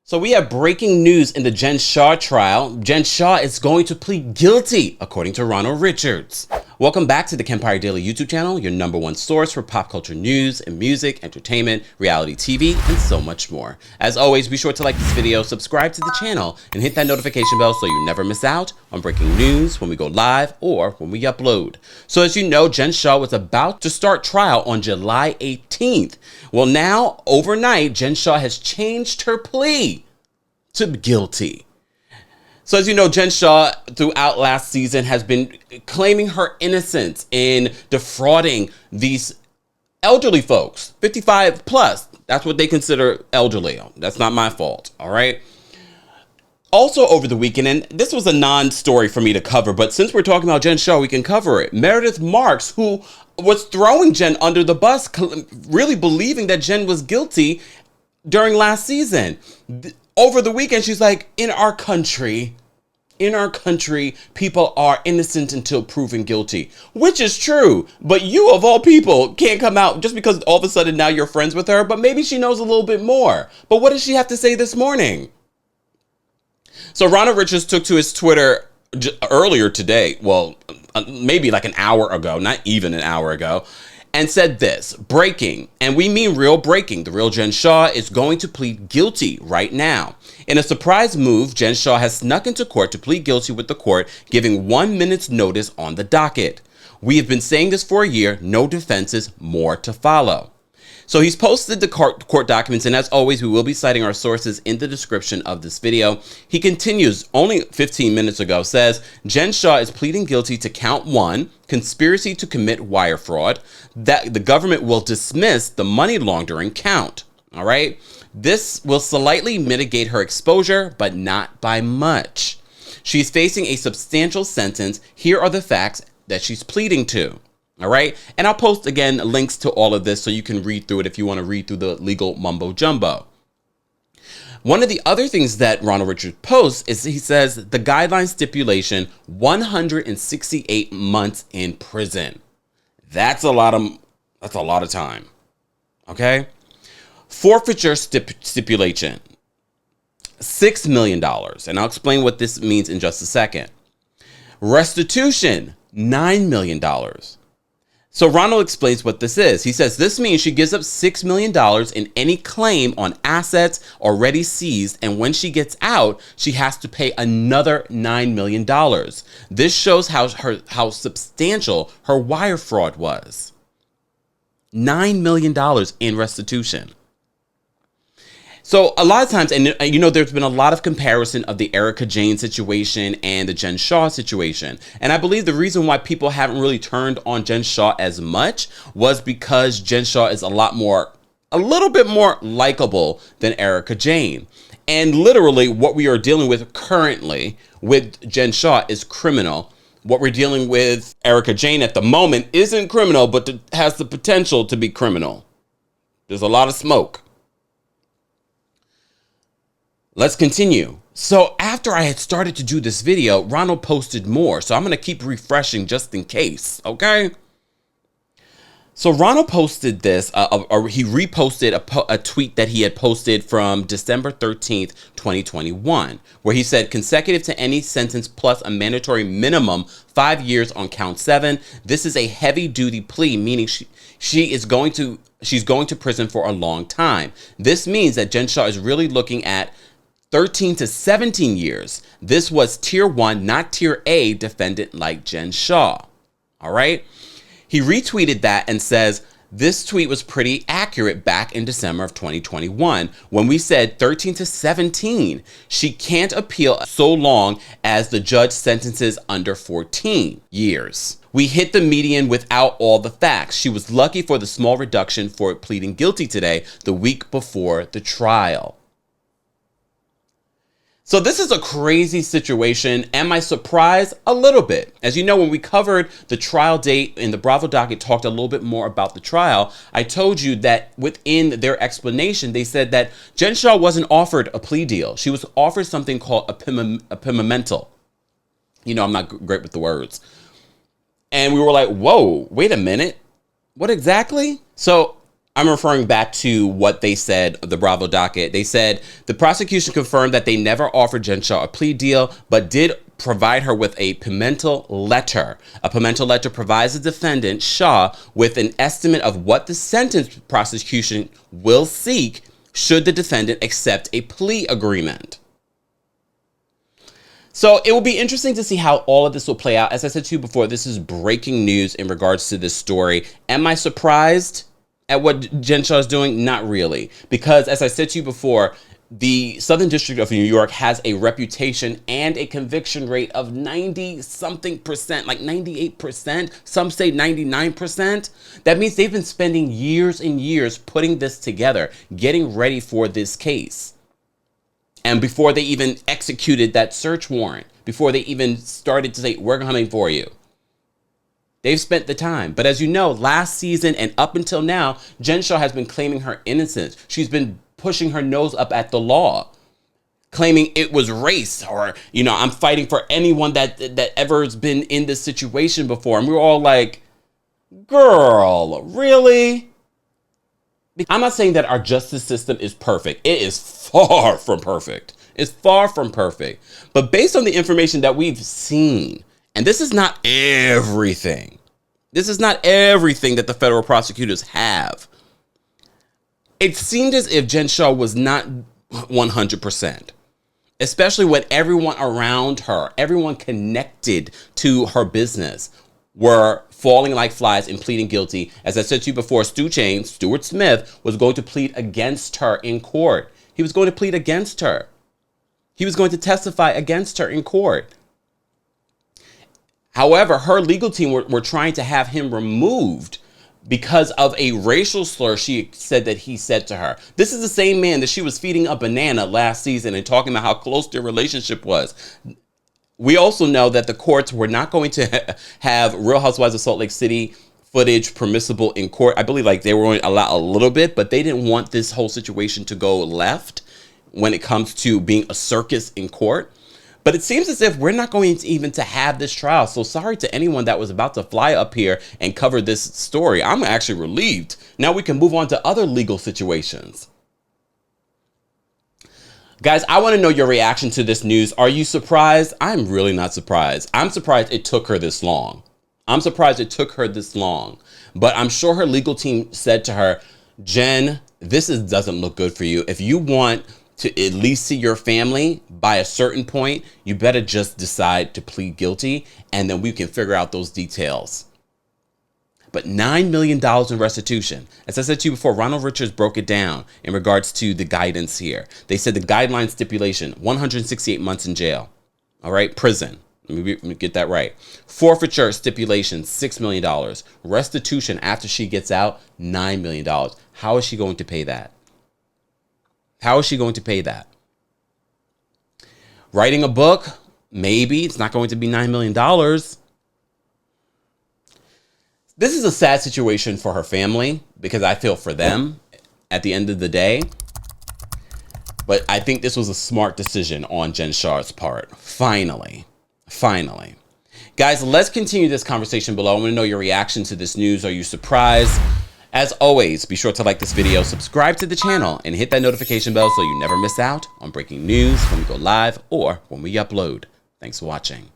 So we have breaking news in the Jen Shah trial. Jen Shah is going to plead guilty, according to Ronald Richards. Welcome back to the Kempire Daily YouTube channel, your #1 source for pop culture news and music, entertainment, reality TV, and so much more. As always, be sure to like this video, subscribe to the channel, and hit that notification bell so you never miss out on breaking news when we go live or when we upload. So as you know, Jen Shah was about to start trial on July 18th. Well, now, overnight, Jen Shah has changed her plea to guilty. So as you know, Jen Shah throughout last season has been claiming her innocence in defrauding these elderly folks, 55 plus. That's what they consider elderly. That's not my fault, all right? Also over the weekend, and this was a non-story for me to cover, but since we're talking about Jen Shah, we can cover it. Meredith Marks, who was throwing Jen under the bus, really believing that Jen was guilty during last season. Over the weekend, she's like, in our country, people are innocent until proven guilty, which is true. But you, of all people, can't come out just because all of a sudden now you're friends with her, but maybe she knows a little bit more. But what does she have to say this morning? So Ronald Richards took to his Twitter earlier today, well, maybe like an hour ago, not even an hour ago, and said this: breaking, and we mean real breaking. The real Jen Shah is going to plead guilty right now. In a surprise move, Jen Shah has snuck into court to plead guilty, with the court giving 1 minute's notice on the docket. We have been saying this for a year, no defenses, more to follow. So he's posted the court documents, and as always, we will be citing our sources in the description of this video. He continues, only 15 minutes ago, says, Jen Shah is pleading guilty to count 1, conspiracy to commit wire fraud, that the government will dismiss the money laundering count. All right. This will slightly mitigate her exposure, but not by much. She's facing a substantial sentence. Here are the facts that she's pleading to. All right. And I'll post again links to all of this so you can read through it if you want to read through the legal mumbo jumbo. One of the other things that Ronald Richards posts is he says the guideline stipulation 168 months in prison. That's a lot of time. OK. Forfeiture stipulation $6 million. And I'll explain what this means in just a second. Restitution $9 million. So Ronald explains what this is. He says this means she gives up $6 million in any claim on assets already seized, and when she gets out, she has to pay another $9 million. This shows how substantial her wire fraud was. $9 million in restitution. So a lot of times, and you know, there's been a lot of comparison of the Erika Jayne situation and the Jen Shah situation. And I believe the reason why people haven't really turned on Jen Shah as much was because Jen Shah is a little bit more likable than Erika Jayne. And literally what we are dealing with currently with Jen Shah is criminal. What we're dealing with Erika Jayne at the moment isn't criminal, but has the potential to be criminal. There's a lot of smoke. Let's continue. So after I had started to do this video, Ronald posted more. So I'm going to keep refreshing just in case. Okay. So Ronald posted this, or he reposted a tweet that he had posted from December 13th, 2021, where he said consecutive to any sentence plus a mandatory minimum 5 years on count 7. This is a heavy duty plea, meaning she's going to prison for a long time. This means that Jen Shah is really looking at 13 to 17 years. This was tier 1, not tier A defendant like Jen Shah. All right. He retweeted that and says, this tweet was pretty accurate back in December of 2021 when we said 13 to 17. She can't appeal so long as the judge sentences under 14 years. We hit the median without all the facts. She was lucky for the small reduction for pleading guilty today, the week before the trial. So this is a crazy situation. Am I surprised? A little bit. As you know, when we covered the trial date in the Bravo docket, talked a little bit more about the trial, I told you that within their explanation, they said that Jen Shah wasn't offered a plea deal. She was offered something called a pimamental. You know, I'm not great with the words. And we were like, whoa, wait a minute. What exactly? So I'm referring back to what they said, the Bravo docket. They said the prosecution confirmed that they never offered Jen Shah a plea deal, but did provide her with a Pimental letter. A Pimental letter provides the defendant, Shah, with an estimate of what the sentence prosecution will seek should the defendant accept a plea agreement. So it will be interesting to see how all of this will play out. As I said to you before, this is breaking news in regards to this story. Am I surprised at what Jen Shah is doing? Not really. Because as I said to you before, the Southern District of New York has a reputation and a conviction rate of 90-something%, like 98%. Some say 99%. That means they've been spending years and years putting this together, getting ready for this case. And before they even executed that search warrant, before they even started to say, we're coming for you. They've spent the time. But as you know, last season and up until now, Jen Shah has been claiming her innocence. She's been pushing her nose up at the law, claiming it was race, or, you know, I'm fighting for anyone that ever has been in this situation before. And we were all like, girl, really? I'm not saying that our justice system is perfect. It is far from perfect. It's far from perfect. But based on the information that we've seen, and this is not everything. This is not everything that the federal prosecutors have. It seemed as if Jen Shah was not 100%, especially when everyone around her, everyone connected to her business, were falling like flies and pleading guilty. As I said to you before, Stuart Smith, was going to plead against her in court. He was going to plead against her. He was going to testify against her in court. However, her legal team were trying to have him removed because of a racial slur she said that he said to her. This is the same man that she was feeding a banana last season and talking about how close their relationship was. We also know that the courts were not going to have Real Housewives of Salt Lake City footage permissible in court. I believe like they were going to allow a little bit, but they didn't want this whole situation to go left when it comes to being a circus in court. But it seems as if we're not going to even to have this trial. So sorry to anyone that was about to fly up here and cover this story. I'm actually relieved. Now we can move on to other legal situations. Guys, I want to know your reaction to this news. Are you surprised? I'm really not surprised. I'm surprised it took her this long. I'm surprised it took her this long. But I'm sure her legal team said to her, Jen, this doesn't look good for you. If you want to at least see your family by a certain point, you better just decide to plead guilty, and then we can figure out those details. But $9 million in restitution. As I said to you before, Ronald Richards broke it down in regards to the guidance here. They said the guideline stipulation, 168 months in jail. All right, prison. Let me get that right. Forfeiture stipulation, $6 million. Restitution after she gets out, $9 million. How is she going to pay that? How is she going to pay that? Writing a book? Maybe. It's not going to be $9 million. This is a sad situation for her family because I feel for them at the end of the day. But I think this was a smart decision on Jen Shah's part. Finally. Guys, let's continue this conversation below. I want to know your reaction to this news. Are you surprised? As always, be sure to like this video, subscribe to the channel, and hit that notification bell so you never miss out on breaking news when we go live or when we upload. Thanks for watching.